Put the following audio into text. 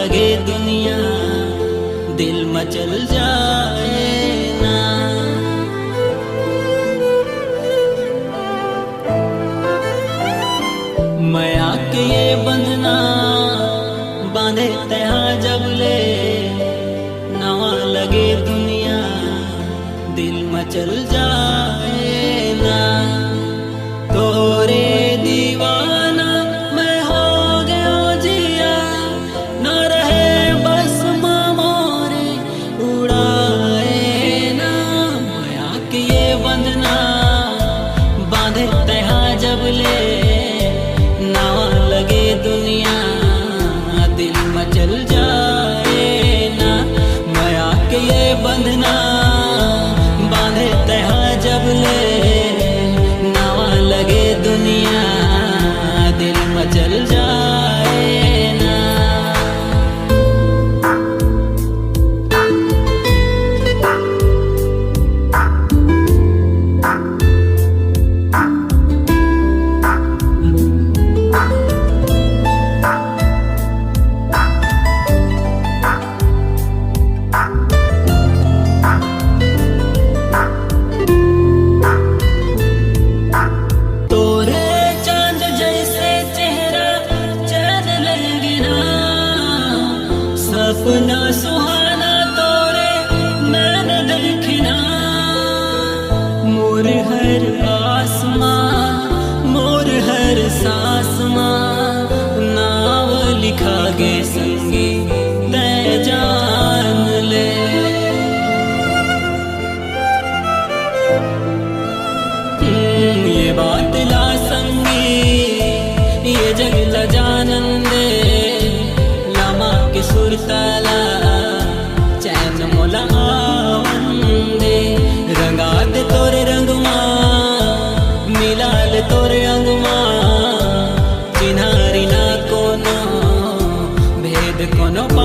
लगे दुनिया दिल मचल जाए ना। माया के ये बंधना बांधे तहा जब ले नवा लगे दुनिया दिल मचल जाए ना। तोरे दीवाना मैं हो गया जिया न रहे बस मोरे उड़ाए ना। माया के ये बंधना बांधे तहा जब ले नवा लगे दुनिया दिल मचल जाए ना। माया के ये बंधना बांधे तहा जब ले नवा लगे दुनिया दिल मचल जाए ना। सपना सुहाना तोरे नैन देखना मोर हर आसमां मोर हर सांस मां नाव लिखा गे संगी तै जान ले। ये बात ला संगी ये जग ला जानन दे सुरताला चैन मोला आवंदे रंगा दे तोरे रंगमा मिलाल तोरे अंगमा चिन्हारी ना कोनो भेद कोनो।